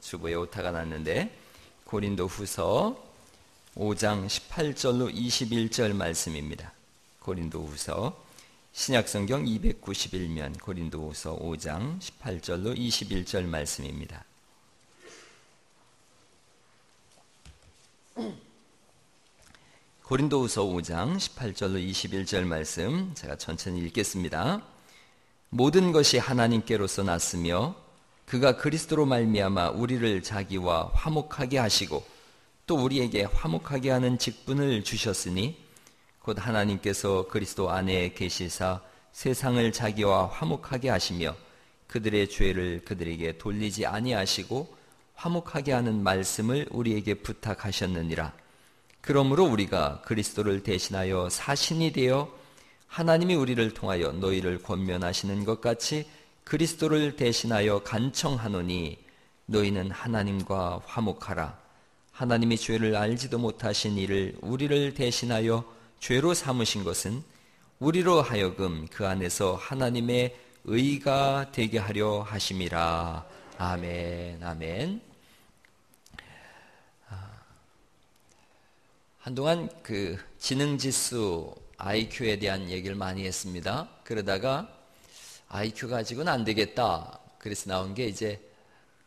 주보에 오타가 났는데 고린도 후서 5장 18절로 21절 말씀입니다. 고린도 후서 신약성경 291면 고린도 후서 5장 18절로 21절 말씀입니다. 고린도 후서 5장 18절로 21절 말씀 제가 천천히 읽겠습니다. 모든 것이 하나님께로서 났으며 그가 그리스도로 말미암아 우리를 자기와 화목하게 하시고 또 우리에게 화목하게 하는 직분을 주셨으니 곧 하나님께서 그리스도 안에 계시사 세상을 자기와 화목하게 하시며 그들의 죄를 그들에게 돌리지 아니하시고 화목하게 하는 말씀을 우리에게 부탁하셨느니라. 그러므로 우리가 그리스도를 대신하여 사신이 되어 하나님이 우리를 통하여 너희를 권면하시는 것 같이 그리스도를 대신하여 간청하노니 너희는 하나님과 화목하라. 하나님이 죄를 알지도 못하신 이를 우리를 대신하여 죄로 삼으신 것은 우리로 하여금 그 안에서 하나님의 의가 되게 하려 하심이라. 아멘, 아멘. 한동안 그 지능지수 IQ에 대한 얘기를 많이 했습니다. 그러다가 IQ 가지고는 안 되겠다. 그래서 나온 게 이제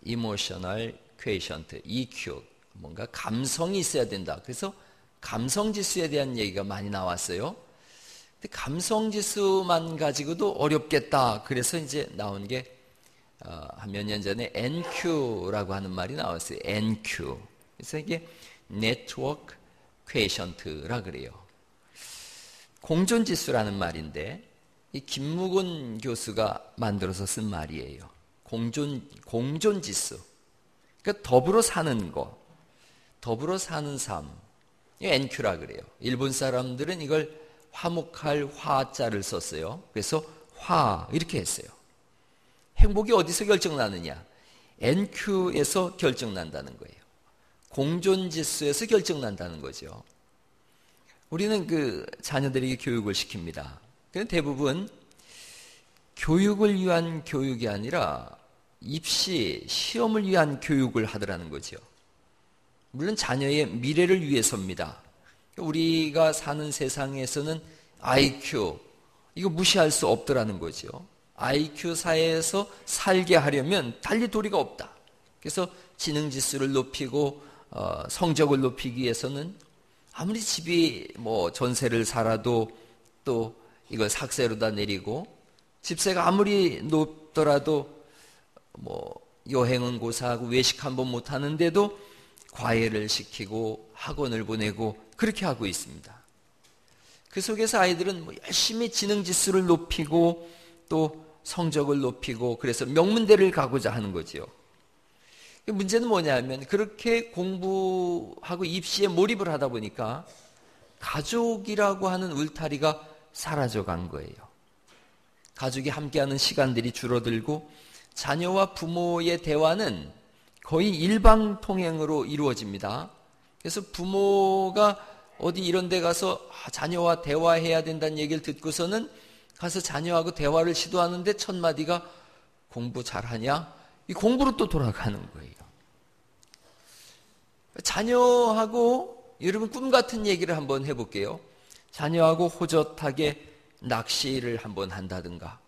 Emotional Quotient, EQ. 뭔가 감성이 있어야 된다. 그래서 감성지수에 대한 얘기가 많이 나왔어요. 근데 감성지수만 가지고도 어렵겠다. 그래서 이제 나온 게 한 몇 년 전에 NQ라고 하는 말이 나왔어요. NQ. 그래서 이게 Network Quotient라 그래요. 공존지수라는 말인데 이 김무곤 교수가 만들어서 쓴 말이에요. 공존지수. 그러니까 더불어 사는 거, 더불어 사는 삶. 이 NQ라 그래요. 일본 사람들은 이걸 화목할 화자를 썼어요. 그래서 화 이렇게 했어요. 행복이 어디서 결정나느냐? NQ에서 결정난다는 거예요. 공존지수에서 결정난다는 거죠. 우리는 그 자녀들에게 교육을 시킵니다. 대부분 교육을 위한 교육이 아니라 입시, 시험을 위한 교육을 하더라는 거죠. 물론 자녀의 미래를 위해서입니다. 우리가 사는 세상에서는 IQ, 이거 무시할 수 없더라는 거죠. IQ 사회에서 살게 하려면 달리 도리가 없다. 그래서 지능지수를 높이고 성적을 높이기 위해서는 아무리 집이 뭐 전세를 살아도 또 이걸 삭세로다 내리고 집세가 아무리 높더라도 뭐 여행은 고사하고 외식 한번 못 하는데도 과외를 시키고 학원을 보내고 그렇게 하고 있습니다. 그 속에서 아이들은 뭐 열심히 지능지수를 높이고 또 성적을 높이고 그래서 명문대를 가고자 하는 거지요. 문제는 뭐냐면 그렇게 공부하고 입시에 몰입을 하다 보니까 가족이라고 하는 울타리가 사라져 간 거예요. 가족이 함께하는 시간들이 줄어들고 자녀와 부모의 대화는 거의 일방통행으로 이루어집니다. 그래서 부모가 어디 이런 데 가서 자녀와 대화해야 된다는 얘기를 듣고서는 가서 자녀하고 대화를 시도하는데 첫 마디가 공부 잘하냐? 이 공부로 또 돌아가는 거예요. 자녀하고 여러분 꿈 같은 얘기를 한번 해볼게요. 자녀하고 호젓하게 낚시를 한번 한다든가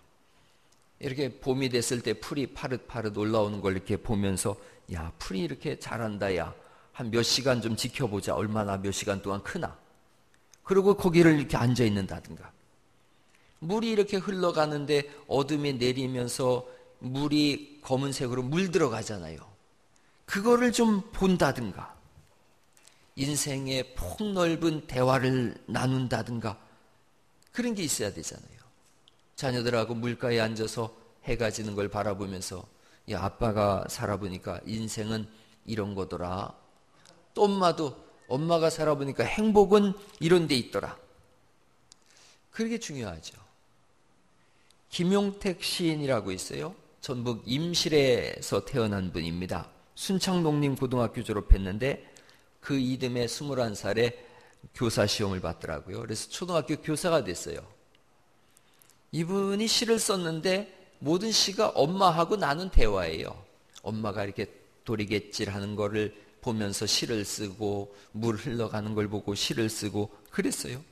이렇게 봄이 됐을 때 풀이 파릇파릇 올라오는 걸 이렇게 보면서 야 풀이 이렇게 자란다 야 한 몇 시간 좀 지켜보자. 얼마나 몇 시간 동안 크나. 그리고 거기를 이렇게 앉아 있는다든가 물이 이렇게 흘러가는데 어둠이 내리면서 물이 검은색으로 물들어가잖아요. 그거를 좀 본다든가 인생의 폭넓은 대화를 나눈다든가 그런 게 있어야 되잖아요. 자녀들하고 물가에 앉아서 해가 지는 걸 바라보면서 야 아빠가 살아보니까 인생은 이런 거더라. 또 엄마가 살아보니까 행복은 이런 데 있더라. 그게 중요하죠. 김용택 시인이라고 있어요. 전북 임실에서 태어난 분입니다. 순창농림고등학교 졸업했는데 그 이듬해 21살에 교사 시험을 봤더라고요. 그래서 초등학교 교사가 됐어요. 이분이 시를 썼는데 모든 시가 엄마하고 나눈 대화예요. 엄마가 이렇게 도리갯질하는 거를 보면서 시를 쓰고 물 흘러가는 걸 보고 시를 쓰고 그랬어요.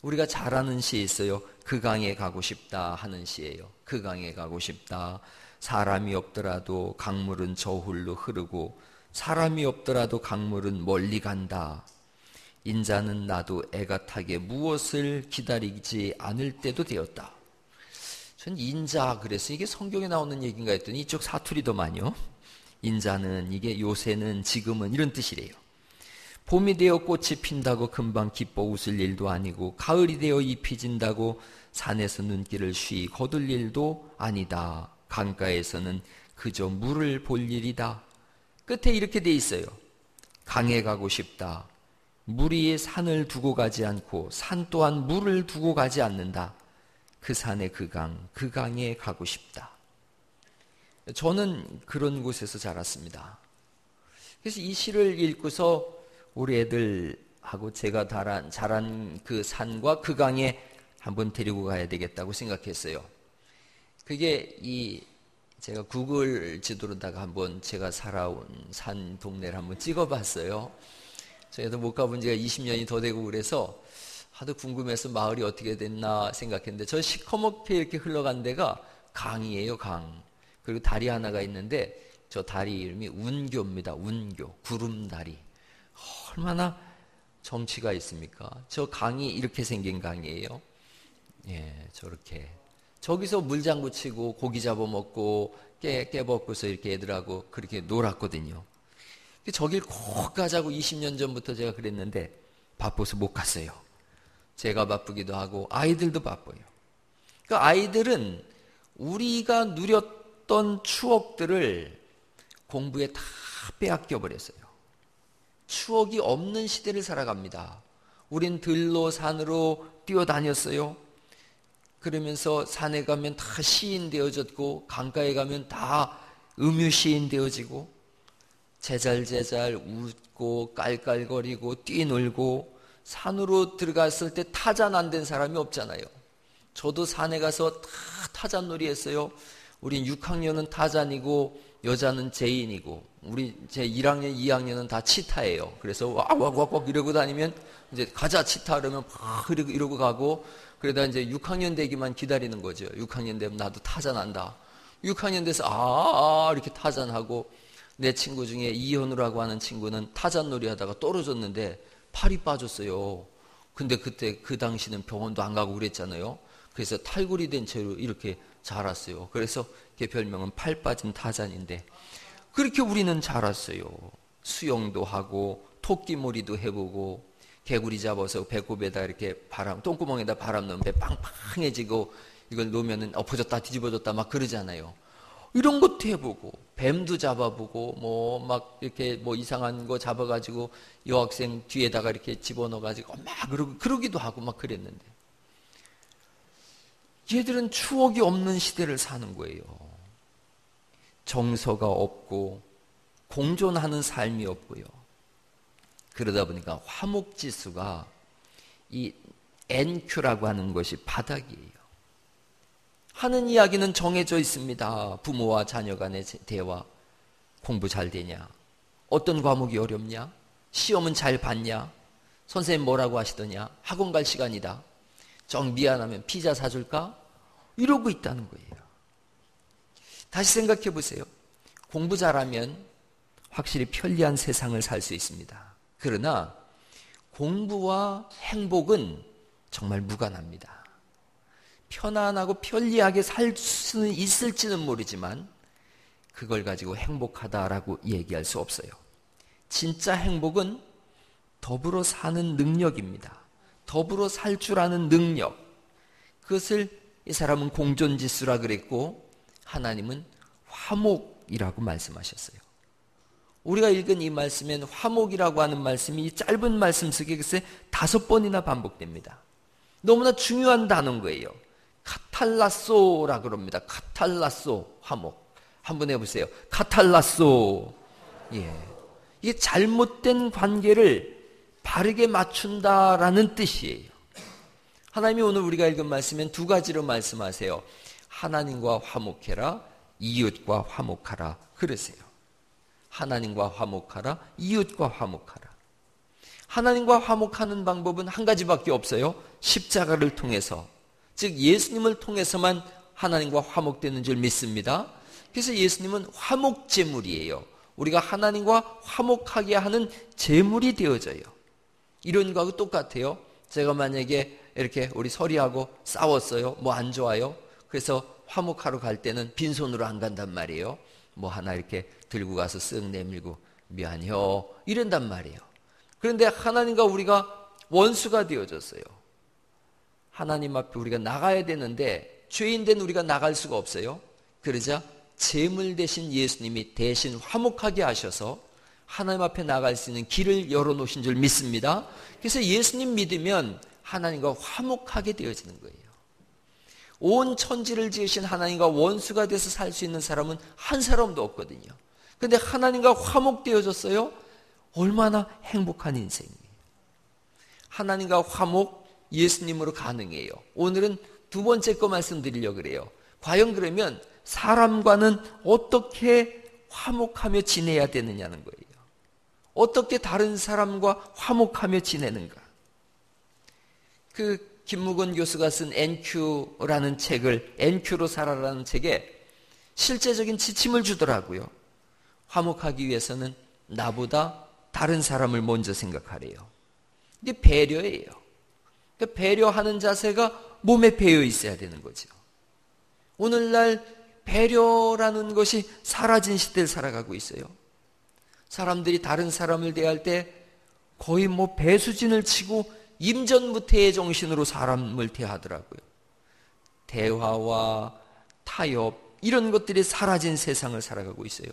우리가 잘 아는 시 있어요. 그 강에 가고 싶다 하는 시예요. 그 강에 가고 싶다. 사람이 없더라도 강물은 저 홀로 흐르고 사람이 없더라도 강물은 멀리 간다. 인자는 나도 애가 타게 무엇을 기다리지 않을 때도 되었다. 전 인자 그래서 이게 성경에 나오는 얘기인가 했더니 이쪽 사투리더만요. 인자는 이게 요새는 지금은 이런 뜻이래요. 봄이 되어 꽃이 핀다고 금방 기뻐 웃을 일도 아니고 가을이 되어 잎이 진다고 산에서 눈길을 쉬 거둘 일도 아니다. 강가에서는 그저 물을 볼 일이다. 끝에 이렇게 돼 있어요. 강에 가고 싶다. 물 위에 산을 두고 가지 않고 산 또한 물을 두고 가지 않는다. 그 산에 그 강에 가고 싶다. 저는 그런 곳에서 자랐습니다. 그래서 이 시를 읽고서 우리 애들하고 제가 자란 그 산과 그 강에 한번 데리고 가야 되겠다고 생각했어요. 그게 제가 구글 지도로다가 한번 제가 살아온 산 동네를 한번 찍어봤어요. 저희도 못 가본 지가 20년이 더 되고 그래서 하도 궁금해서 마을이 어떻게 됐나 생각했는데 저 시커멓게 이렇게 흘러간 데가 강이에요, 강. 그리고 다리 하나가 있는데 저 다리 이름이 운교입니다. 운교, 구름다리. 얼마나 정취가 있습니까? 저 강이 이렇게 생긴 강이에요. 예, 저렇게. 저기서 물장구 치고 고기 잡아먹고 깨먹고서 이렇게 애들하고 그렇게 놀았거든요. 저길 꼭 가자고 20년 전부터 제가 그랬는데 바빠서 못 갔어요. 제가 바쁘기도 하고 아이들도 바빠요. 그 아이들은 우리가 누렸던 추억들을 공부에 다 빼앗겨 버렸어요. 추억이 없는 시대를 살아갑니다. 우린 들로 산으로 뛰어다녔어요. 그러면서 산에 가면 다 시인 되어졌고 강가에 가면 다 음유시인 되어지고 제잘제잘 웃고 깔깔거리고 뛰놀고 산으로 들어갔을 때 타잔 안 된 사람이 없잖아요. 저도 산에 가서 다 타잔놀이 했어요. 우린 6학년은 타잔이고 여자는 제인이고 우리 제 1학년, 2학년은 다 치타예요. 그래서 왁왁왁왁 이러고 다니면 이제 가자 치타 그러면 막 이러고 가고 그러다 이제 6학년 되기만 기다리는 거죠. 6학년 되면 나도 타잔한다. 6학년 돼서 이렇게 타잔하고 내 친구 중에 이현우라고 하는 친구는 타잔놀이 하다가 떨어졌는데 팔이 빠졌어요. 근데 그때 그 당시는 병원도 안 가고 그랬잖아요. 그래서 탈골이 된 채로 이렇게 자랐어요. 그래서 걔 별명은 팔 빠진 타잔인데 그렇게 우리는 자랐어요. 수영도 하고 토끼몰이도 해보고 개구리 잡아서 배꼽에다 이렇게 똥구멍에다 바람 넣으면 배 빵빵해지고 이걸 놓으면 엎어졌다 뒤집어졌다 막 그러잖아요. 이런 것도 해보고 뱀도 잡아보고 뭐 막 이렇게 뭐 이상한 거 잡아가지고 여학생 뒤에다가 이렇게 집어넣어가지고 막 그러기도 하고 막 그랬는데 얘들은 추억이 없는 시대를 사는 거예요. 정서가 없고 공존하는 삶이 없고요. 그러다 보니까 화목지수가 이 NQ라고 하는 것이 바닥이에요. 하는 이야기는 정해져 있습니다. 부모와 자녀 간의 대화. 공부 잘 되냐? 어떤 과목이 어렵냐? 시험은 잘 봤냐? 선생님 뭐라고 하시더냐? 학원 갈 시간이다. 정 미안하면 피자 사줄까? 이러고 있다는 거예요. 다시 생각해 보세요. 공부 잘하면 확실히 편리한 세상을 살 수 있습니다. 그러나 공부와 행복은 정말 무관합니다. 편안하고 편리하게 살 수는 있을지는 모르지만 그걸 가지고 행복하다라고 얘기할 수 없어요. 진짜 행복은 더불어 사는 능력입니다. 더불어 살 줄 아는 능력. 그것을 이 사람은 공존지수라 그랬고 하나님은 화목이라고 말씀하셨어요. 우리가 읽은 이 말씀엔 화목이라고 하는 말씀이 이 짧은 말씀 속에 글쎄 5번이나 반복됩니다. 너무나 중요한 단어인 거예요. 카탈라소라 그럽니다. 카탈라소, 화목. 한번 해보세요. 카탈라소. 예. 이게 잘못된 관계를 바르게 맞춘다라는 뜻이에요. 하나님이 오늘 우리가 읽은 말씀엔 2가지로 말씀하세요. 하나님과 화목해라. 이웃과 화목하라 그러세요. 하나님과 화목하라, 이웃과 화목하라. 하나님과 화목하는 방법은 한 가지밖에 없어요. 십자가를 통해서, 즉 예수님을 통해서만 하나님과 화목되는 줄 믿습니다. 그래서 예수님은 화목제물이에요. 우리가 하나님과 화목하게 하는 제물이 되어져요. 이런 거하고 똑같아요. 제가 만약에 이렇게 우리 서리하고 싸웠어요. 뭐 안 좋아요. 그래서 화목하러 갈 때는 빈손으로 안 간단 말이에요. 뭐 하나 이렇게 들고 가서 쓱 내밀고 미안해요 이런단 말이에요. 그런데 하나님과 우리가 원수가 되어졌어요. 하나님 앞에 우리가 나가야 되는데 죄인된 우리가 나갈 수가 없어요. 그러자 제물 대신 예수님이 대신 화목하게 하셔서 하나님 앞에 나갈 수 있는 길을 열어놓으신 줄 믿습니다. 그래서 예수님 믿으면 하나님과 화목하게 되어지는 거예요. 온 천지를 지으신 하나님과 원수가 돼서 살 수 있는 사람은 한 사람도 없거든요. 그런데 하나님과 화목되어졌어요. 얼마나 행복한 인생이에요. 하나님과 화목 예수님으로 가능해요. 오늘은 두 번째 거 말씀드리려고 그래요. 과연 그러면 사람과는 어떻게 화목하며 지내야 되느냐는 거예요. 어떻게 다른 사람과 화목하며 지내는가. 김묵은 교수가 쓴 NQ라는 책을, NQ로 살아라는 책에 실제적인 지침을 주더라고요. 화목하기 위해서는 나보다 다른 사람을 먼저 생각하래요. 이게 배려예요. 그러니까 배려하는 자세가 몸에 배어 있어야 되는 거죠. 오늘날 배려라는 것이 사라진 시대를 살아가고 있어요. 사람들이 다른 사람을 대할 때 거의 뭐 배수진을 치고 임전무태의 정신으로 사람을 대하더라고요. 대화와 타협 이런 것들이 사라진 세상을 살아가고 있어요.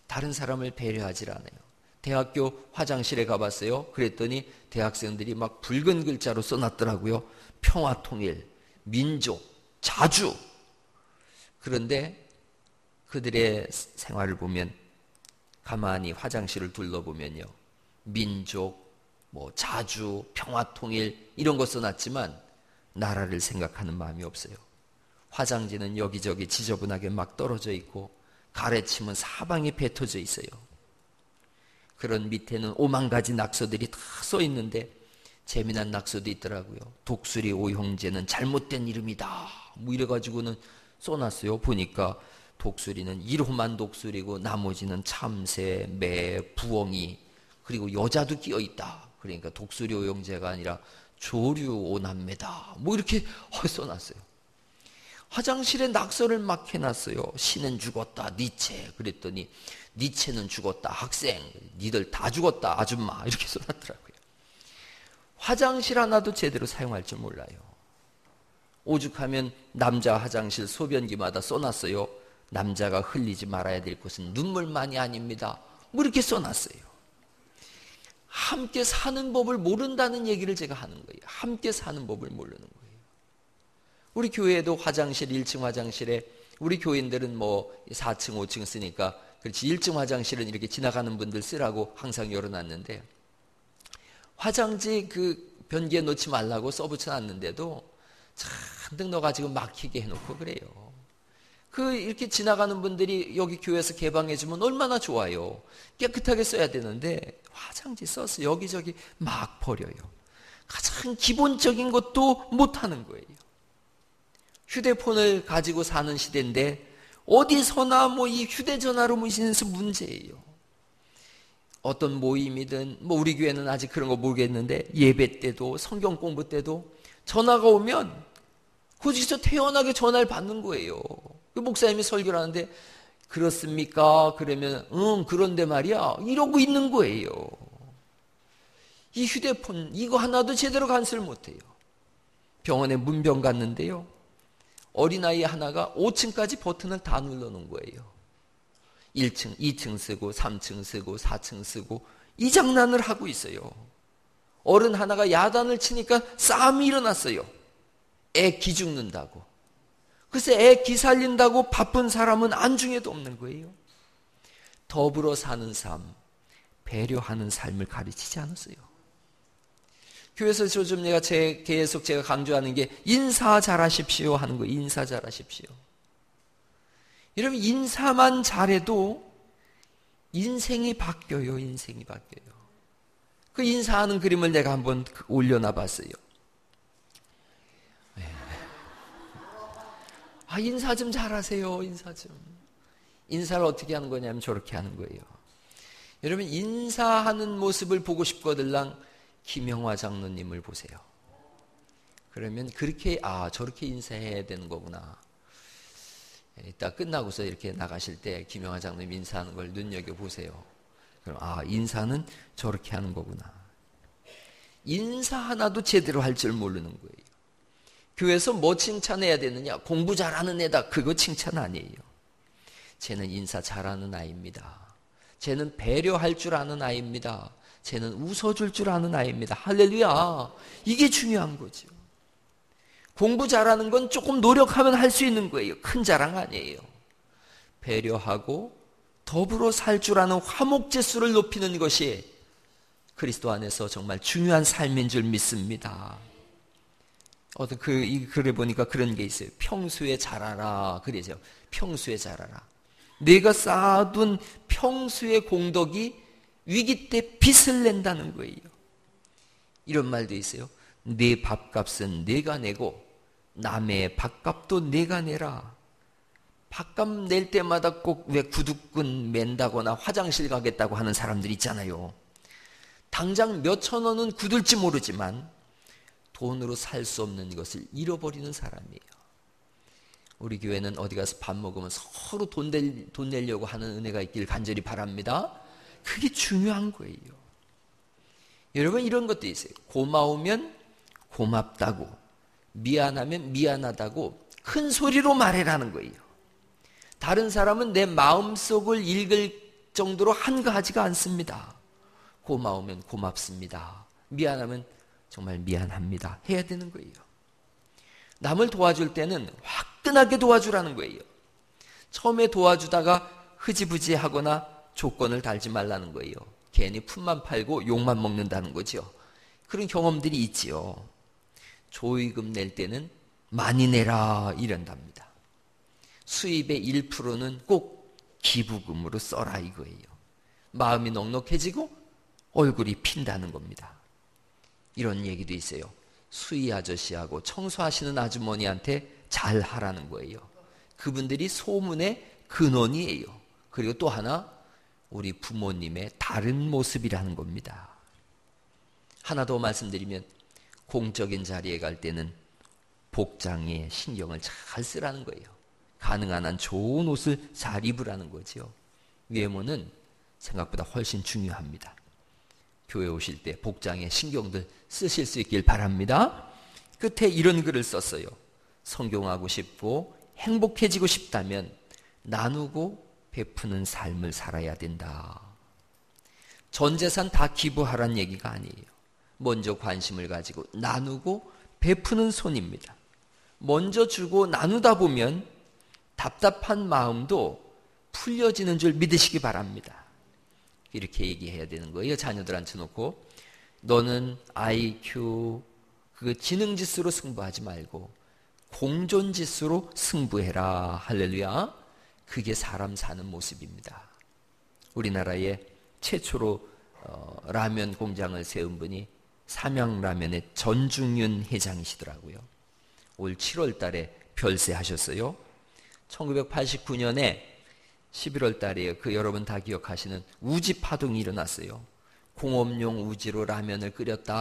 다른 사람을 배려하지 않아요. 대학교 화장실에 가봤어요. 그랬더니 대학생들이 막 붉은 글자로 써놨더라고요. 평화통일, 민족, 자주. 그런데 그들의 생활을 보면 가만히 화장실을 둘러보면요. 민족, 뭐 자주, 평화통일 이런 거 써놨지만 나라를 생각하는 마음이 없어요. 화장지는 여기저기 지저분하게 막 떨어져 있고 가래침은 사방에 뱉어져 있어요. 그런 밑에는 5만 가지 낙서들이 다 써 있는데 재미난 낙서도 있더라고요. 독수리 오형제는 잘못된 이름이다. 뭐 이래가지고는 써놨어요. 보니까 독수리는 1호만 독수리고 나머지는 참새, 매, 부엉이 그리고 여자도 끼어 있다. 그러니까 독수리 오형제가 아니라 조류 오남매다. 뭐 이렇게 써놨어요. 화장실에 낙서를 막 해놨어요. 신은 죽었다. 니체. 그랬더니 니체는 죽었다. 학생. 니들 다 죽었다. 아줌마. 이렇게 써놨더라고요. 화장실 하나도 제대로 사용할 줄 몰라요. 오죽하면 남자 화장실 소변기마다 써놨어요. 남자가 흘리지 말아야 될 곳은 눈물만이 아닙니다. 뭐 이렇게 써놨어요. 함께 사는 법을 모른다는 얘기를 제가 하는 거예요. 함께 사는 법을 모르는 거예요. 우리 교회에도 화장실 1층 화장실에 우리 교인들은 뭐 4층 5층 쓰니까 그렇지 1층 화장실은 이렇게 지나가는 분들 쓰라고 항상 열어놨는데 화장지 그 변기에 놓지 말라고 써붙여놨는데도 잔뜩 넣어가지고 막히게 해놓고 그래요. 이렇게 지나가는 분들이 여기 교회에서 개방해주면 얼마나 좋아요. 깨끗하게 써야 되는데 화장지 써서 여기저기 막 버려요. 가장 기본적인 것도 못하는 거예요. 휴대폰을 가지고 사는 시대인데 어디서나 뭐 이 휴대전화로 무시해서 문제예요. 어떤 모임이든 뭐 우리 교회는 아직 그런 거 모르겠는데 예배 때도 성경 공부 때도 전화가 오면 거기서 태연하게 전화를 받는 거예요. 그 목사님이 설교를 하는데 그렇습니까? 그러면 그런데 말이야 이러고 있는 거예요. 이 휴대폰 이거 하나도 제대로 간수를 못해요. 병원에 문병 갔는데요. 어린아이 하나가 5층까지 버튼을 다 눌러놓은 거예요. 1층, 2층 쓰고 3층 쓰고 4층 쓰고 이 장난을 하고 있어요. 어른 하나가 야단을 치니까 싸움이 일어났어요. 애 기 죽는다고. 그래서 애 기 살린다고 바쁜 사람은 안중에도 없는 거예요. 더불어 사는 삶, 배려하는 삶을 가르치지 않았어요. 교회에서 요즘 계속 제가 강조하는 게 인사 잘하십시오 하는 거예요. 인사 잘하십시오. 여러분, 인사만 잘해도 인생이 바뀌어요. 인생이 바뀌어요. 그 인사하는 그림을 내가 한번 올려놔 봤어요. 인사 좀 잘하세요. 인사 좀. 인사를 어떻게 하는 거냐면 저렇게 하는 거예요. 여러분, 인사하는 모습을 보고 싶거들랑 김영화 장로님을 보세요. 그러면 그렇게 저렇게 인사해야 되는 거구나. 이따 끝나고서 이렇게 나가실 때 김영하 장로님 인사하는 걸 눈여겨보세요. 그럼 인사는 저렇게 하는 거구나. 인사 하나도 제대로 할 줄 모르는 거예요. 교회에서 뭐 칭찬해야 되느냐? 공부 잘하는 애다. 그거 칭찬 아니에요. 쟤는 인사 잘하는 아이입니다. 쟤는 배려할 줄 아는 아이입니다. 쟤는 웃어줄 줄 아는 아이입니다. 할렐루야. 이게 중요한 거죠. 공부 잘하는 건 조금 노력하면 할 수 있는 거예요. 큰 자랑 아니에요. 배려하고 더불어 살 줄 아는 화목제수를 높이는 것이 그리스도 안에서 정말 중요한 삶인 줄 믿습니다. 이 글에 보니까 그런 게 있어요. 평소에 잘하라. 그러죠. 평소에 잘하라. 내가 쌓아둔 평소의 공덕이 위기 때 빚을 낸다는 거예요. 이런 말도 있어요. 내 밥값은 내가 내고 남의 밥값도 내가 내라. 밥값 낼 때마다 꼭 왜 구두끈 맨다거나 화장실 가겠다고 하는 사람들 있잖아요. 당장 몇천 원은 굳을지 모르지만 돈으로 살 수 없는 것을 잃어버리는 사람이에요. 우리 교회는 어디 가서 밥 먹으면 서로 돈 내려고 하는 은혜가 있길 간절히 바랍니다. 그게 중요한 거예요. 여러분, 이런 것도 있어요. 고마우면 고맙다고, 미안하면 미안하다고 큰 소리로 말해라는 거예요. 다른 사람은 내 마음속을 읽을 정도로 한가하지가 않습니다. 고마우면 고맙습니다. 미안하면 정말 미안합니다. 해야 되는 거예요. 남을 도와줄 때는 화끈하게 도와주라는 거예요. 처음에 도와주다가 흐지부지하거나 조건을 달지 말라는 거예요. 괜히 푼만 팔고 욕만 먹는다는 거죠. 그런 경험들이 있지요. 조의금 낼 때는 많이 내라 이런답니다. 수입의 1%는 꼭 기부금으로 써라 이거예요. 마음이 넉넉해지고 얼굴이 핀다는 겁니다. 이런 얘기도 있어요. 수의 아저씨하고 청소하시는 아주머니한테 잘 하라는 거예요. 그분들이 소문의 근원이에요. 그리고 또 하나, 우리 부모님의 다른 모습이라는 겁니다. 하나 더 말씀드리면, 공적인 자리에 갈 때는 복장에 신경을 잘 쓰라는 거예요. 가능한 한 좋은 옷을 잘 입으라는 거죠. 외모는 생각보다 훨씬 중요합니다. 교회 오실 때 복장에 신경들 쓰실 수 있길 바랍니다. 끝에 이런 글을 썼어요. 성공하고 싶고 행복해지고 싶다면 나누고 베푸는 삶을 살아야 된다. 전 재산 다 기부하라는 얘기가 아니에요. 먼저 관심을 가지고 나누고 베푸는 손입니다. 먼저 주고 나누다 보면 답답한 마음도 풀려지는 줄 믿으시기 바랍니다. 이렇게 얘기해야 되는 거예요. 자녀들한테 놓고 너는 IQ 그 지능지수로 승부하지 말고 공존지수로 승부해라. 할렐루야. 그게 사람 사는 모습입니다. 우리나라에 최초로 라면 공장을 세운 분이 삼양라면의 전중윤 회장이시더라고요. 올 7월 달에 별세하셨어요. 1989년에 11월 달에 여러분 다 기억하시는 우지 파동이 일어났어요. 공업용 우지로 라면을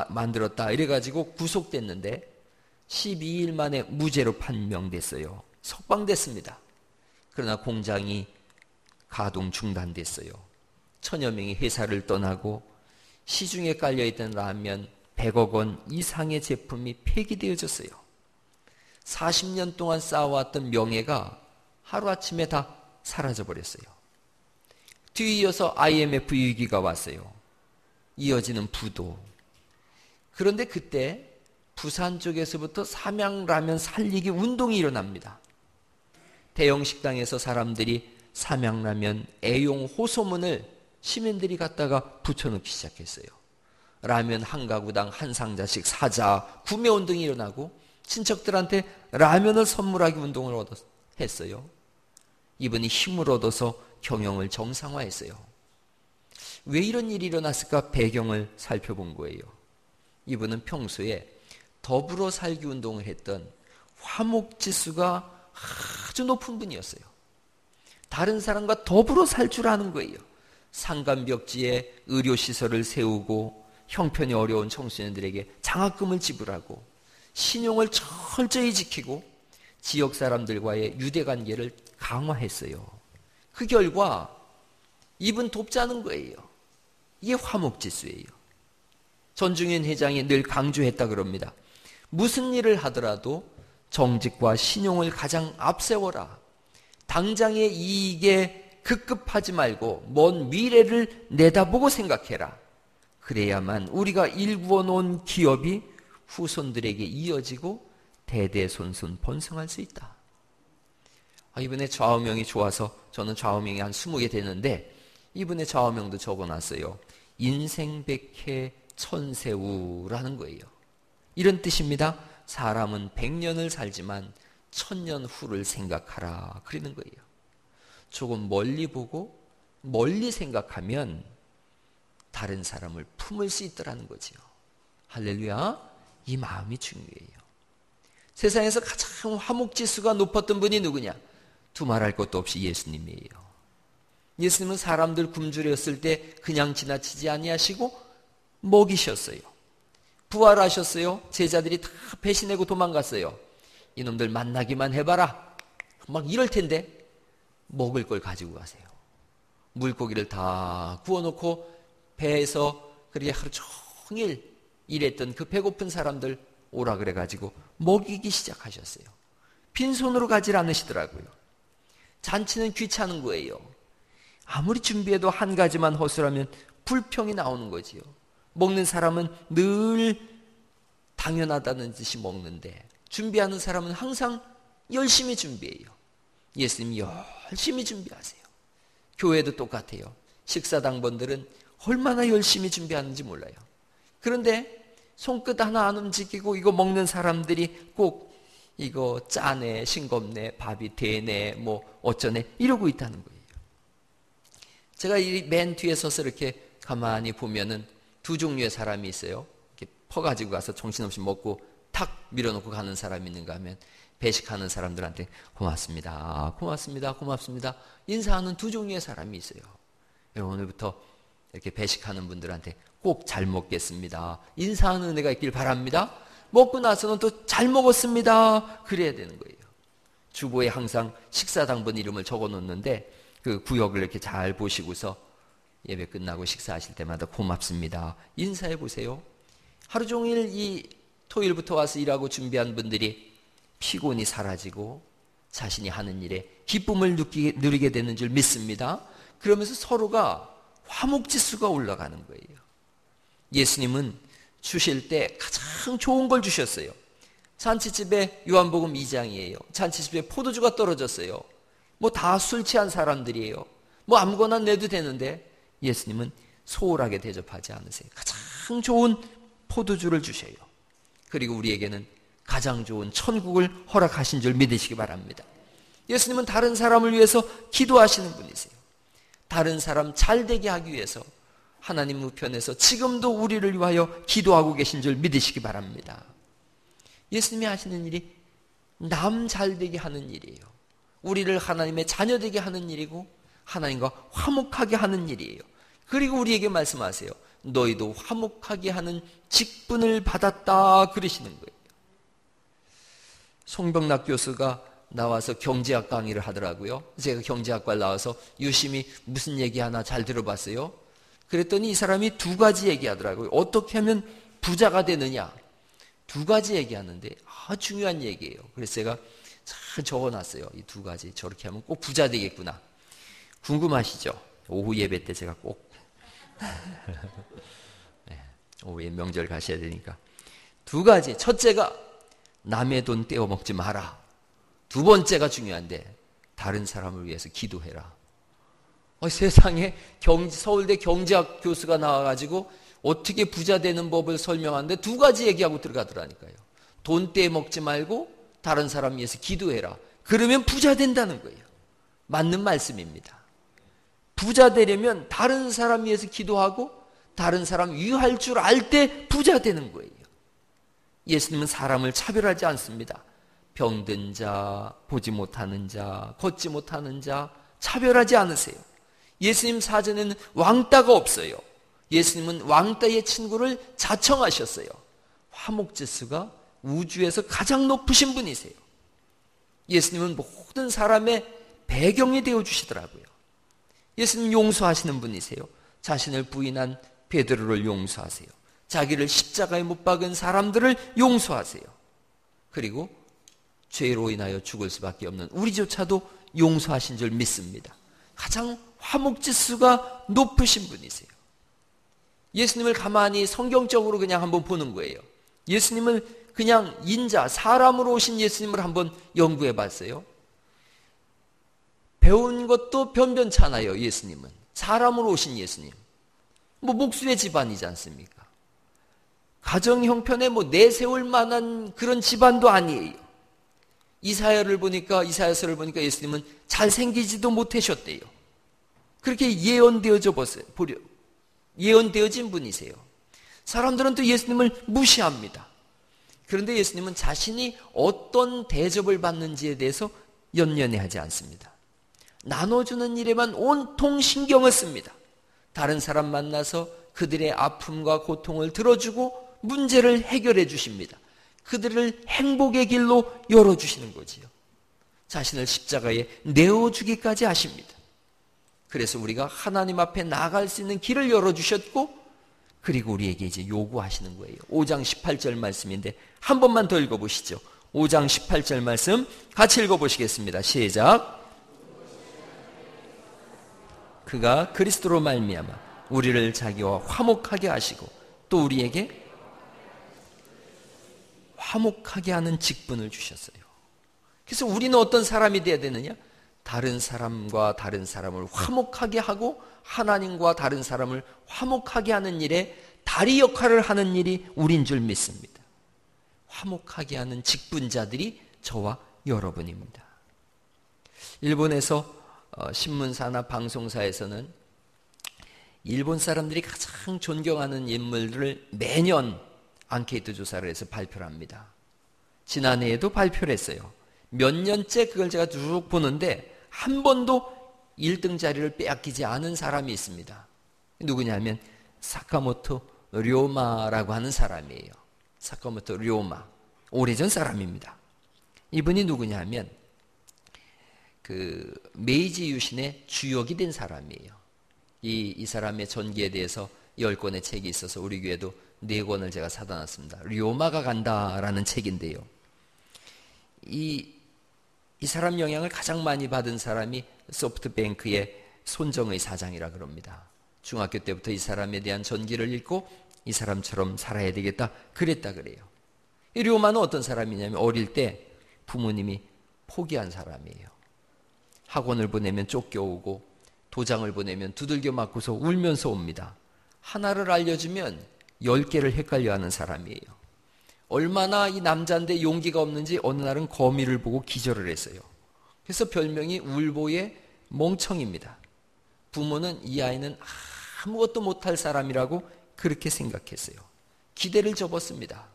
만들었다 이래가지고 구속됐는데 12일 만에 무죄로 판명됐어요. 석방됐습니다. 그러나 공장이 가동 중단됐어요. 천여 명이 회사를 떠나고 시중에 깔려있던 라면 100억 원 이상의 제품이 폐기되어졌어요. 40년 동안 쌓아왔던 명예가 하루아침에 다 사라져버렸어요. 뒤이어서 IMF 위기가 왔어요. 이어지는 부도. 그런데 그때 부산 쪽에서부터 삼양라면 살리기 운동이 일어납니다. 대형 식당에서 사람들이 삼양라면 애용 호소문을 시민들이 갖다가 붙여놓기 시작했어요. 라면 한 가구당 한 상자씩 사자, 구매 운동이 일어나고 친척들한테 라면을 선물하기 운동을 했어요. 이분이 힘을 얻어서 경영을 정상화했어요. 왜 이런 일이 일어났을까? 배경을 살펴본 거예요. 이분은 평소에 더불어 살기 운동을 했던 화목지수가 아주 높은 분이었어요. 다른 사람과 더불어 살 줄 아는 거예요. 상간벽지에 의료시설을 세우고 형편이 어려운 청소년들에게 장학금을 지불하고 신용을 철저히 지키고 지역 사람들과의 유대관계를 강화했어요. 그 결과 이분 돕자는 거예요. 이게 화목지수예요. 전중현 회장이 늘 강조했다 그럽니다. 무슨 일을 하더라도 정직과 신용을 가장 앞세워라. 당장의 이익에 급급하지 말고 먼 미래를 내다보고 생각해라. 그래야만 우리가 일구어 놓은 기업이 후손들에게 이어지고 대대손손 번성할 수 있다. 이분의 좌우명이 좋아서 저는 좌우명이 한 20개 되는데 이분의 좌우명도 적어놨어요. 인생백해 천세우라는 거예요. 이런 뜻입니다. 사람은 100년을 살지만 1000년 후를 생각하라 그러는 거예요. 조금 멀리 보고 멀리 생각하면 다른 사람을 품을 수 있더라는 거지요. 할렐루야. 이 마음이 중요해요. 세상에서 가장 화목지수가 높았던 분이 누구냐? 두말할 것도 없이 예수님이에요. 예수님은 사람들 굶주렸을 때 그냥 지나치지 아니하시고 먹이셨어요. 부활하셨어요. 제자들이 다 배신하고 도망갔어요. 이놈들 만나기만 해봐라. 막 이럴 텐데 먹을 걸 가지고 가세요. 물고기를 다 구워놓고 배에서 그렇게 하루 종일 일했던 그 배고픈 사람들 오라 그래가지고 먹이기 시작하셨어요. 빈손으로 가지 않으시더라고요. 잔치는 귀찮은 거예요. 아무리 준비해도 한 가지만 허술하면 불평이 나오는 거지요. 먹는 사람은 늘 당연하다는 듯이 먹는데 준비하는 사람은 항상 열심히 준비해요. 예수님이 열심히 준비하세요. 교회도 똑같아요. 식사당번들은 얼마나 열심히 준비하는지 몰라요. 그런데 손끝 하나 안 움직이고 이거 먹는 사람들이 꼭 이거 짜네, 싱겁네, 밥이 되네, 뭐 어쩌네 이러고 있다는 거예요. 제가 이 맨 뒤에 서서 이렇게 가만히 보면은 두 종류의 사람이 있어요. 이렇게 퍼가지고 가서 정신없이 먹고 탁 밀어놓고 가는 사람이 있는가 하면 배식하는 사람들한테 고맙습니다, 고맙습니다, 고맙습니다 인사하는 두 종류의 사람이 있어요. 여러분 오늘부터 이렇게 배식하는 분들한테 꼭 잘 먹겠습니다 인사하는 은혜가 있길 바랍니다. 먹고 나서는 또 잘 먹었습니다 그래야 되는 거예요. 주보에 항상 식사당번 이름을 적어 놓는데 그 구역을 이렇게 잘 보시고서 예배 끝나고 식사하실 때마다 고맙습니다 인사해 보세요. 하루 종일 이 토요일부터 와서 일하고 준비한 분들이 피곤이 사라지고 자신이 하는 일에 기쁨을 누리게 되는 줄 믿습니다. 그러면서 서로가 화목지수가 올라가는 거예요. 예수님은 주실 때 가장 좋은 걸 주셨어요. 잔치집에 요한복음 2장이에요. 잔치집에 포도주가 떨어졌어요. 뭐 다 술 취한 사람들이에요. 뭐 아무거나 내도 되는데 예수님은 소홀하게 대접하지 않으세요. 가장 좋은 포도주를 주셔요. 그리고 우리에게는 가장 좋은 천국을 허락하신 줄 믿으시기 바랍니다. 예수님은 다른 사람을 위해서 기도하시는 분이세요. 다른 사람 잘되게 하기 위해서 하나님 우편에서 지금도 우리를 위하여 기도하고 계신 줄 믿으시기 바랍니다. 예수님이 하시는 일이 남 잘되게 하는 일이에요. 우리를 하나님의 자녀되게 하는 일이고 하나님과 화목하게 하는 일이에요. 그리고 우리에게 말씀하세요. 너희도 화목하게 하는 직분을 받았다 그러시는 거예요. 송병락 교수가 나와서 경제학 강의를 하더라고요. 제가 경제학과를 나와서 유심히 무슨 얘기 하나 잘 들어봤어요. 그랬더니 이 사람이 두 가지 얘기하더라고요. 어떻게 하면 부자가 되느냐. 두 가지 얘기하는데 중요한 얘기예요. 그래서 제가 잘 적어놨어요. 이 두 가지 저렇게 하면 꼭 부자 되겠구나. 궁금하시죠? 오후 예배 때 제가 꼭 네, 오후에 명절 가셔야 되니까 두 가지. 첫째가 남의 돈 떼어먹지 마라. 두 번째가 중요한데 다른 사람을 위해서 기도해라. 세상에 서울대 경제학 교수가 나와가지고 어떻게 부자 되는 법을 설명하는데 두 가지 얘기하고 들어가더라니까요. 돈 떼먹지 말고 다른 사람 위해서 기도해라. 그러면 부자 된다는 거예요. 맞는 말씀입니다. 부자 되려면 다른 사람 위해서 기도하고 다른 사람 위할 줄 알 때 부자 되는 거예요. 예수님은 사람을 차별하지 않습니다. 병든 자, 보지 못하는 자, 걷지 못하는 자 차별하지 않으세요. 예수님 사전에는 왕따가 없어요. 예수님은 왕따의 친구를 자청하셨어요. 화목지수가 우주에서 가장 높으신 분이세요. 예수님은 모든 사람의 배경이 되어주시더라고요. 예수님 용서하시는 분이세요. 자신을 부인한 베드로를 용서하세요. 자기를 십자가에 못 박은 사람들을 용서하세요. 그리고 죄로 인하여 죽을 수밖에 없는 우리조차도 용서하신 줄 믿습니다. 가장 화목지수가 높으신 분이세요. 예수님을 가만히 성경적으로 그냥 한번 보는 거예요. 예수님을 그냥 인자, 사람으로 오신 예수님을 한번 연구해 봤어요. 배운 것도 변변찮아요. 예수님은 사람으로 오신 예수님. 목수의 집안이지 않습니까? 가정 형편에 내세울 만한 그런 집안도 아니에요. 이사야서를 보니까 예수님은 잘생기지도 못하셨대요. 그렇게 예언되어진 분이세요. 사람들은 또 예수님을 무시합니다. 그런데 예수님은 자신이 어떤 대접을 받는지에 대해서 연연해하지 않습니다. 나눠주는 일에만 온통 신경을 씁니다. 다른 사람 만나서 그들의 아픔과 고통을 들어주고 문제를 해결해 주십니다. 그들을 행복의 길로 열어주시는 거지요. 자신을 십자가에 내어주기까지 하십니다. 그래서 우리가 하나님 앞에 나아갈 수 있는 길을 열어주셨고, 그리고 우리에게 이제 요구하시는 거예요. 5장 18절 말씀인데 한 번만 더 읽어보시죠. 5장 18절 말씀 같이 읽어보시겠습니다. 시작. 그가 그리스도로 말미암아 우리를 자기와 화목하게 하시고 또 우리에게 화목하게 하는 직분을 주셨어요. 그래서 우리는 어떤 사람이 되어야 되느냐? 다른 사람과 다른 사람을 화목하게 하고 하나님과 다른 사람을 화목하게 하는 일에 다리 역할을 하는 일이 우린 줄 믿습니다. 화목하게 하는 직분자들이 저와 여러분입니다. 일본에서 신문사나 방송사에서는 일본 사람들이 가장 존경하는 인물들을 매년 앙케이트 조사를 해서 발표를 합니다. 지난해에도 발표를 했어요. 몇 년째 그걸 제가 쭉 보는데 한 번도 1등 자리를 빼앗기지 않은 사람이 있습니다. 누구냐면 사카모토 료마라고 하는 사람이에요. 사카모토 료마. 오래전 사람입니다. 이분이 누구냐면 메이지 유신의 주역이 된 사람이에요. 이 사람의 전기에 대해서 10권의 책이 있어서 우리 교회도 4권을 제가 사다 놨습니다. 료마가 간다라는 책인데요. 이 사람 영향을 가장 많이 받은 사람이 소프트뱅크의 손정의 사장이라 그럽니다. 중학교 때부터 이 사람에 대한 전기를 읽고 이 사람처럼 살아야 되겠다 그랬다 그래요. 이 료마는 어떤 사람이냐면 어릴 때 부모님이 포기한 사람이에요. 학원을 보내면 쫓겨오고 도장을 보내면 두들겨 맞고서 울면서 옵니다. 하나를 알려주면 10개를 헷갈려하는 사람이에요. 얼마나 이 남자인데 용기가 없는지 어느 날은 거미를 보고 기절을 했어요. 그래서 별명이 울보의 멍청입니다. 부모는 이 아이는 아무것도 못할 사람이라고 그렇게 생각했어요. 기대를 접었습니다.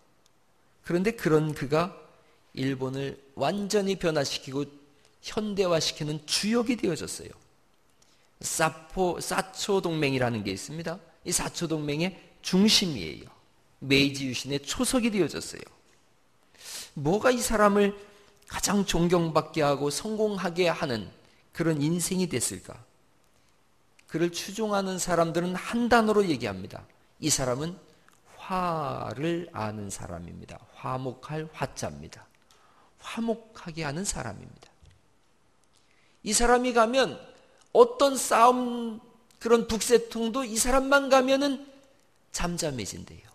그런데 그런 그가 일본을 완전히 변화시키고 현대화시키는 주역이 되어졌어요. 사초 동맹이라는 게 있습니다. 이 사초 동맹의 중심이에요. 메이지 유신의 초석이 되어졌어요. 뭐가 이 사람을 가장 존경받게 하고 성공하게 하는 그런 인생이 됐을까? 그를 추종하는 사람들은 한 단어로 얘기합니다. 이 사람은 화를 아는 사람입니다. 화목할 화자입니다. 화목하게 하는 사람입니다. 이 사람이 가면 어떤 싸움, 그런 북새통도 이 사람만 가면은 잠잠해진대요.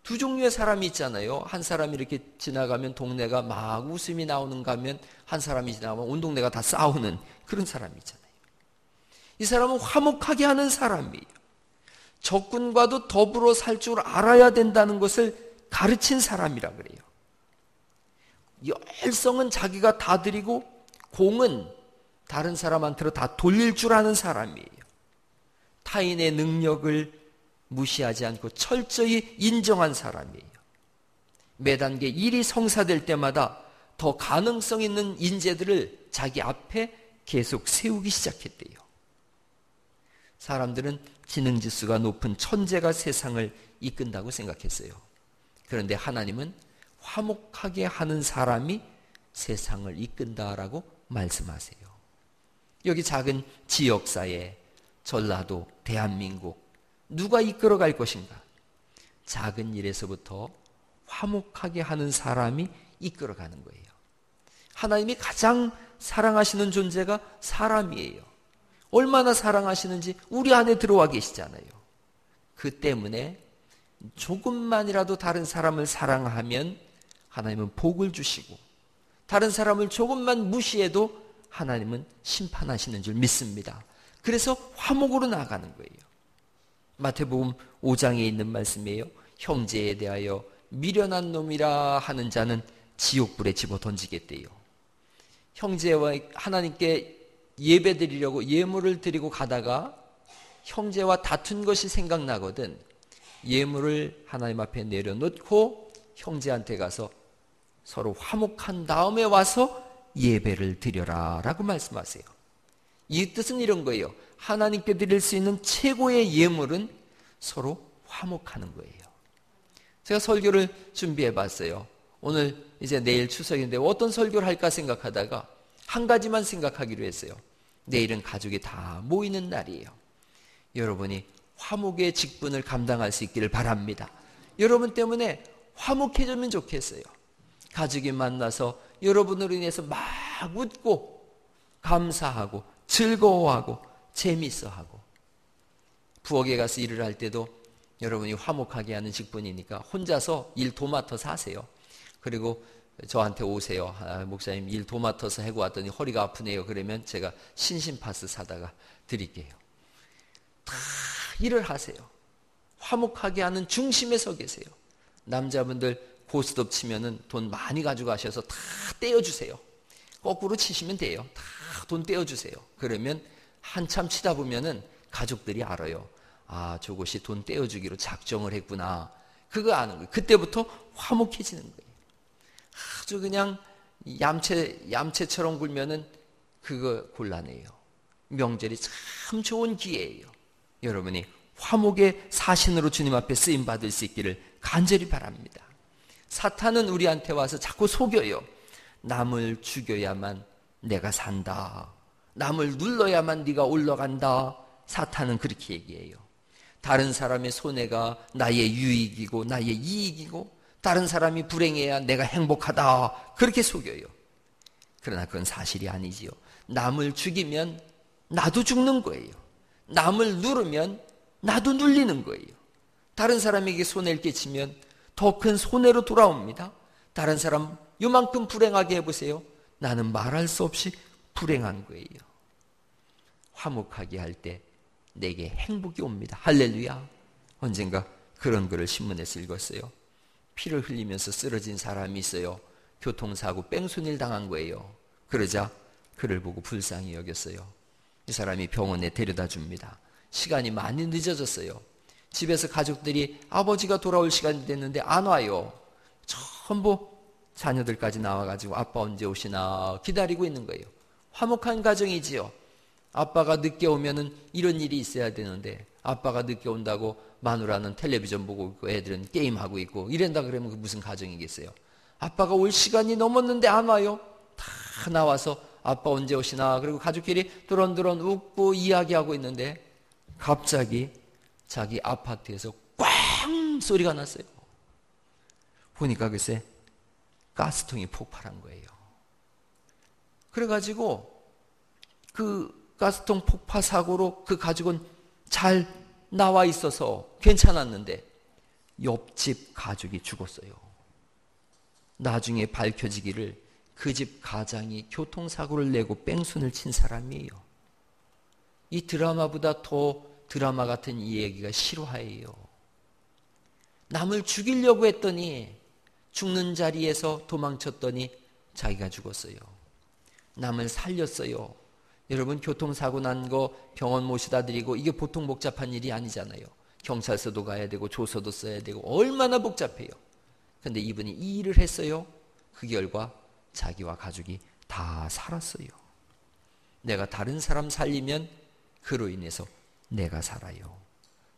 두 종류의 사람이 있잖아요. 한 사람이 이렇게 지나가면 동네가 막 웃음이 나오는가 하면 한 사람이 지나가면 온 동네가 다 싸우는 그런 사람이 있잖아요. 이 사람은 화목하게 하는 사람이에요. 적군과도 더불어 살 줄 알아야 된다는 것을 가르친 사람이라 그래요. 열성은 자기가 다 드리고 공은 다른 사람한테로 다 돌릴 줄 아는 사람이에요. 타인의 능력을 무시하지 않고 철저히 인정한 사람이에요. 매 단계 일이 성사될 때마다 더 가능성 있는 인재들을 자기 앞에 계속 세우기 시작했대요. 사람들은 지능지수가 높은 천재가 세상을 이끈다고 생각했어요. 그런데 하나님은 화목하게 하는 사람이 세상을 이끈다라고 말씀하세요. 여기 작은 지역사회, 전라도, 대한민국 누가 이끌어갈 것인가? 작은 일에서부터 화목하게 하는 사람이 이끌어가는 거예요. 하나님이 가장 사랑하시는 존재가 사람이에요. 얼마나 사랑하시는지 우리 안에 들어와 계시잖아요. 그 때문에 조금만이라도 다른 사람을 사랑하면 하나님은 복을 주시고, 다른 사람을 조금만 무시해도 하나님은 심판하시는 줄 믿습니다. 그래서 화목으로 나아가는 거예요. 마태복음 5장에 있는 말씀이에요. 형제에 대하여 미련한 놈이라 하는 자는 지옥불에 집어 던지겠대요. 형제와 하나님께 예배 드리려고 예물을 드리고 가다가 형제와 다툰 것이 생각나거든 예물을 하나님 앞에 내려놓고 형제한테 가서 서로 화목한 다음에 와서 예배를 드려라 라고 말씀하세요. 이 뜻은 이런 거예요. 하나님께 드릴 수 있는 최고의 예물은 서로 화목하는 거예요. 제가 설교를 준비해 봤어요. 오늘 이제 내일 추석인데 어떤 설교를 할까 생각하다가 한 가지만 생각하기로 했어요. 내일은 가족이 다 모이는 날이에요. 여러분이 화목의 직분을 감당할 수 있기를 바랍니다. 여러분 때문에 화목해지면 좋겠어요. 가족이 만나서 여러분으로 인해서 막 웃고 감사하고 즐거워하고 재밌어하고, 부엌에 가서 일을 할 때도 여러분이 화목하게 하는 직분이니까 혼자서 일 도맡아서 하세요. 그리고 저한테 오세요. 목사님 일 도맡아서 하고 왔더니 허리가 아프네요. 그러면 제가 신심파스 사다가 드릴게요. 다 일을 하세요. 화목하게 하는 중심에 서 계세요. 남자분들 고스톱 치면은 돈 많이 가져가셔서 다 떼어주세요. 거꾸로 치시면 돼요. 다 돈 떼어주세요. 그러면 한참 치다 보면은 가족들이 알아요. 아, 저것이 돈 떼어주기로 작정을 했구나. 그거 아는 거예요. 그때부터 화목해지는 거예요. 아주 그냥 얌체처럼 굴면은 그거 곤란해요. 명절이 참 좋은 기회예요. 여러분이 화목의 사신으로 주님 앞에 쓰임 받을 수 있기를 간절히 바랍니다. 사탄은 우리한테 와서 자꾸 속여요. 남을 죽여야만 내가 산다. 남을 눌러야만 네가 올라간다. 사탄은 그렇게 얘기해요. 다른 사람의 손해가 나의 유익이고 나의 이익이고, 다른 사람이 불행해야 내가 행복하다. 그렇게 속여요. 그러나 그건 사실이 아니지요. 남을 죽이면 나도 죽는 거예요. 남을 누르면 나도 눌리는 거예요. 다른 사람에게 손해를 끼치면 더 큰 손해로 돌아옵니다. 다른 사람 요만큼 불행하게 해보세요. 나는 말할 수 없이 불행한 거예요. 화목하게 할 때 내게 행복이 옵니다. 할렐루야. 언젠가 그런 글을 신문에서 읽었어요. 피를 흘리면서 쓰러진 사람이 있어요. 교통사고 뺑소니를 당한 거예요. 그러자 그를 보고 불쌍히 여겼어요. 이 사람이 병원에 데려다 줍니다. 시간이 많이 늦어졌어요. 집에서 가족들이 아버지가 돌아올 시간이 됐는데 안 와요. 전부 자녀들까지 나와가지고 아빠 언제 오시나 기다리고 있는 거예요. 화목한 가정이지요. 아빠가 늦게 오면은 이런 일이 있어야 되는데, 아빠가 늦게 온다고 마누라는 텔레비전 보고 있고 애들은 게임하고 있고 이런다 그러면 그 무슨 가정이겠어요. 아빠가 올 시간이 넘었는데 안 와요. 다 나와서 아빠 언제 오시나, 그리고 가족끼리 드런드런 웃고 이야기하고 있는데 갑자기 자기 아파트에서 꽝 소리가 났어요. 보니까 글쎄 가스통이 폭발한 거예요. 그래가지고 그 가스통 폭파 사고로 그 가족은 잘 나와 있어서 괜찮았는데 옆집 가족이 죽었어요. 나중에 밝혀지기를 그 집 가장이 교통사고를 내고 뺑소니를 친 사람이에요. 이 드라마보다 더 드라마 같은 이 얘기가 실화예요. 남을 죽이려고 했더니 죽는 자리에서 도망쳤더니 자기가 죽었어요. 남을 살렸어요. 여러분, 교통사고 난 거 병원 모시다 드리고 이게 보통 복잡한 일이 아니잖아요. 경찰서도 가야 되고 조서도 써야 되고 얼마나 복잡해요. 근데 이분이 이 일을 했어요. 그 결과 자기와 가족이 다 살았어요. 내가 다른 사람 살리면 그로 인해서 내가 살아요.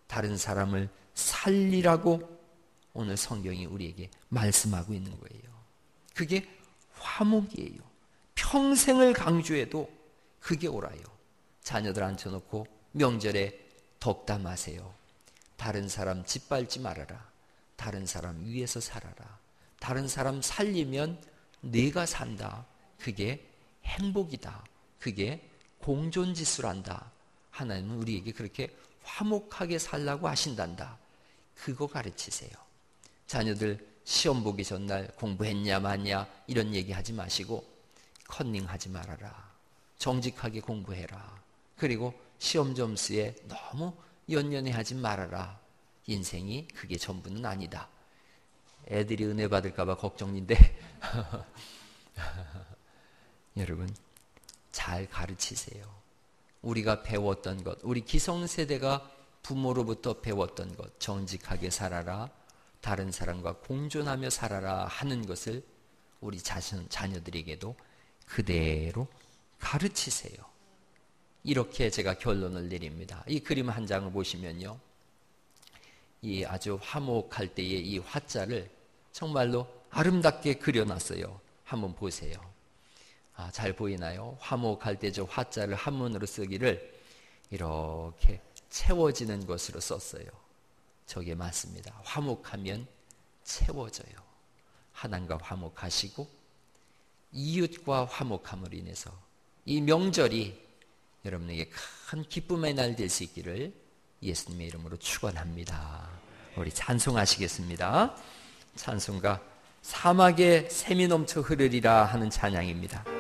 다른 사람을 살리라고 오늘 성경이 우리에게 말씀하고 있는 거예요. 그게 화목이에요. 평생을 강조해도 그게 옳아요. 자녀들 앉혀놓고 명절에 덕담하세요. 다른 사람 짓밟지 말아라. 다른 사람 위해서 살아라. 다른 사람 살리면 내가 산다. 그게 행복이다. 그게 공존지수란다. 하나님은 우리에게 그렇게 화목하게 살라고 하신단다. 그거 가르치세요. 자녀들 시험 보기 전날 공부했냐 마냐 이런 얘기하지 마시고 컨닝하지 말아라. 정직하게 공부해라. 그리고 시험 점수에 너무 연연해하지 말아라. 인생이 그게 전부는 아니다. 애들이 은혜 받을까 봐 걱정인데 여러분, 잘 가르치세요. 우리가 배웠던 것, 우리 기성세대가 부모로부터 배웠던 것, 정직하게 살아라, 다른 사람과 공존하며 살아라 하는 것을 우리 자녀들에게도 그대로 가르치세요. 이렇게 제가 결론을 내립니다. 이 그림 한 장을 보시면요, 이 아주 화목할 때의 이 화자를 정말로 아름답게 그려놨어요. 한번 보세요. 잘 보이나요? 화목할 때 저 화자를 한문으로 쓰기를 이렇게 채워지는 것으로 썼어요. 저게 맞습니다. 화목하면 채워져요. 하나님과 화목하시고 이웃과 화목함으로 인해서 이 명절이 여러분에게 큰 기쁨의 날 될 수 있기를 예수님의 이름으로 축원합니다. 우리 찬송하시겠습니다. 찬송가 사막에 샘이 넘쳐 흐르리라 하는 찬양입니다.